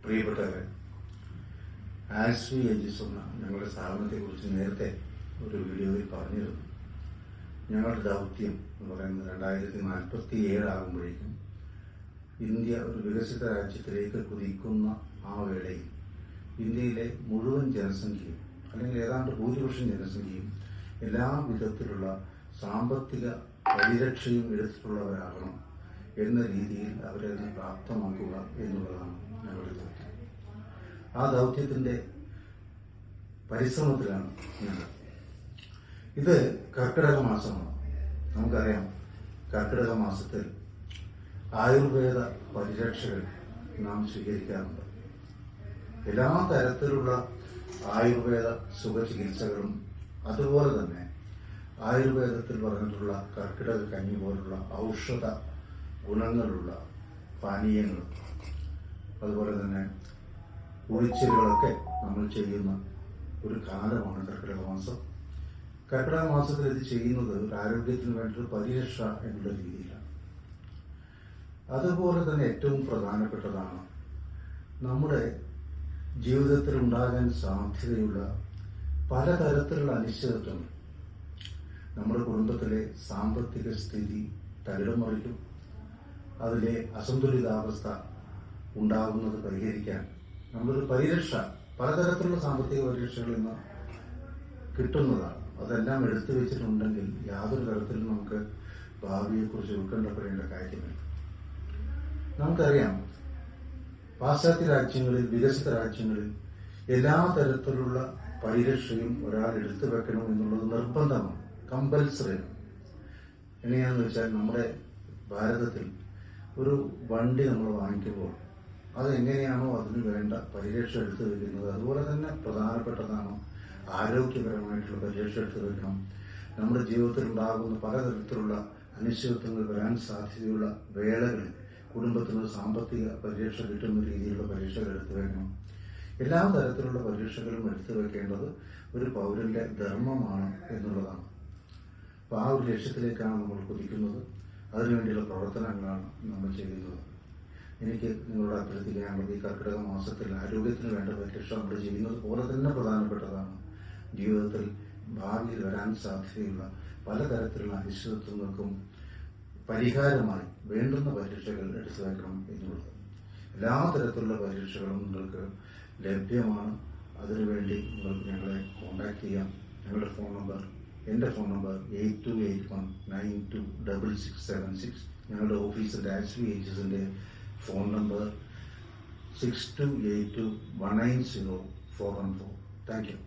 പ്രിയപ്പെട്ടവരെ, ആസ്വി ഏജസ് എന്ന ഞങ്ങളുടെ സ്ഥാപനത്തെക്കുറിച്ച് നേരത്തെ ഒരു വീഡിയോയിൽ പറഞ്ഞിരുന്നു. ഞങ്ങളുടെ ദൗത്യം എന്ന് പറയുന്നത് 2047 ആകുമ്പോഴേക്കും ഇന്ത്യ ഒരു വികസിത രാജ്യത്തിലേക്ക് കുതിക്കുന്ന ആ വേളയിൽ ഇന്ത്യയിലെ മുഴുവൻ ജനസംഖ്യയും അല്ലെങ്കിൽ ഏതാണ്ട് ഭൂരിപക്ഷം ജനസംഖ്യയും എല്ലാ വിധത്തിലുള്ള സാമ്പത്തിക പരിരക്ഷയും എടുത്തിട്ടുള്ളവരാകണം എന്ന രീതിയിൽ അവരെ പ്രാപ്തമാക്കുക എന്നുള്ളതാണ് ഞങ്ങളുടെ ദൗത്യം. ആ ദൗത്യത്തിന്റെ പരിശ്രമത്തിലാണ് ഞങ്ങൾ. ഇത് കർക്കിടക മാസമാണ്. നമുക്കറിയാം, കർക്കിടക മാസത്തിൽ ആയുർവേദ പരിരക്ഷകൾ നാം സ്വീകരിക്കാറുണ്ട്. എല്ലാ തരത്തിലുള്ള ആയുർവേദ സുഖചികിത്സകളും അതുപോലെ തന്നെ ആയുർവേദത്തിൽ പറഞ്ഞിട്ടുള്ള കർക്കിടക കഞ്ഞി പോലുള്ള ഔഷധ ഗുണങ്ങളുള്ള പാനീയങ്ങളും അതുപോലെ തന്നെ ഒഴിച്ചിലുകളൊക്കെ നമ്മൾ ചെയ്യുന്ന ഒരു കാലമാണ് കർക്കിടക മാസം. കർക്കിടക മാസത്തിൽ ഇത് ചെയ്യുന്നത് ഒരു ആരോഗ്യത്തിന് വേണ്ടി പരിരക്ഷ എന്നുള്ള രീതിയിലാണ്. അതുപോലെ തന്നെ ഏറ്റവും പ്രധാനപ്പെട്ടതാണ് നമ്മുടെ ജീവിതത്തിൽ ഉണ്ടാകാൻ സാധ്യതയുള്ള പലതരത്തിലുള്ള അനിശ്ചിതത്വങ്ങൾ. നമ്മുടെ കുടുംബത്തിലെ സാമ്പത്തിക സ്ഥിതി തകിടം മറിക്കും. അതിലെ അസന്തുലിതാവസ്ഥ ഉണ്ടാകുന്നത് പരിഹരിക്കാൻ നമ്മളൊരു പരിരക്ഷ, പലതരത്തിലുള്ള സാമ്പത്തിക പരിരക്ഷകളിൽ നിന്ന് കിട്ടുന്നതാണ്. അതെല്ലാം എടുത്തു വെച്ചിട്ടുണ്ടെങ്കിൽ യാതൊരു തരത്തിലും നമുക്ക് ഭാവിയെക്കുറിച്ച് ഉത്കണ്ഠപ്പെടേണ്ട കാര്യമില്ല. നമുക്കറിയാം, പാശ്ചാത്യ രാജ്യങ്ങളിൽ, വികസിത രാജ്യങ്ങളിൽ എല്ലാ തരത്തിലുള്ള പരിരക്ഷയും ഒരാൾ എടുത്തു വെക്കണം എന്നുള്ളത് നിർബന്ധമാണ്, കമ്പൽസറിയാണ്. എങ്ങനെയാണെന്ന് വെച്ചാൽ, നമ്മുടെ ഭാരതത്തിൽ ഒരു വണ്ടി നമ്മൾ വാങ്ങിക്കുമ്പോൾ അതെങ്ങനെയാണോ അതിന് വേണ്ട പരിരക്ഷ എടുത്തു വെക്കുന്നത്, അതുപോലെ തന്നെ പ്രധാനപ്പെട്ടതാണ് ആരോഗ്യപരമായിട്ടുള്ള പരിരക്ഷ എടുത്തു വെക്കണം. നമ്മുടെ ജീവിതത്തിൽ ഉണ്ടാകുന്ന പലതരത്തിലുള്ള അനിശ്ചിതത്വങ്ങൾ വരാൻ സാധ്യതയുള്ള വേളകളിൽ കുടുംബത്തിന് സാമ്പത്തിക പരിരക്ഷ കിട്ടുന്ന രീതിയിലുള്ള പരിരക്ഷകൾ എടുത്തു വെക്കണം. എല്ലാ തരത്തിലുള്ള പരിരക്ഷകളും എടുത്തു വെക്കേണ്ടത് ഒരു പൗരന്റെ ധർമ്മമാണ് എന്നുള്ളതാണ്. അപ്പോൾ ആ ഒരു ലക്ഷ്യത്തിലേക്കാണ് നമ്മൾ കുതിക്കുന്നത്. അതിനുവേണ്ടിയുള്ള പ്രവർത്തനങ്ങളാണ് നമ്മൾ ചെയ്യുന്നത്. എനിക്ക് നിങ്ങളോട് അഭ്യർത്ഥിക്കാനുള്ളത്, ഈ കർക്കിടക മാസത്തിൽ ആരോഗ്യത്തിന് വേണ്ട പരിരക്ഷ നമ്മൾ ചെയ്യുന്നത് പോലെ തന്നെ പ്രധാനപ്പെട്ടതാണ് ജീവിതത്തിൽ ഭാവിയിൽ വരാൻ സാധ്യതയുള്ള പലതരത്തിലുള്ള അനിശ്ചിതത്വങ്ങൾക്കും പരിഹാരമായി വേണ്ടുന്ന പരിരക്ഷകൾ എടുത്തു വെക്കണം എന്നുള്ളത്. എല്ലാ തരത്തിലുള്ള പരിരക്ഷകളും നിങ്ങൾക്ക് ലഭ്യമാണ്. അതിനുവേണ്ടി നിങ്ങൾക്ക് ഞങ്ങളെ കോൺടാക്ട് ചെയ്യാം. ഞങ്ങളുടെ ഫോൺ നമ്പർ, എൻ്റെ ഫോൺ നമ്പർ 8281926676. ഞങ്ങളുടെ ഓഫീസിൻ്റെ ആസ്വി ഏജസിൻ്റെ ഫോൺ നമ്പർ 6282190414. Thank you.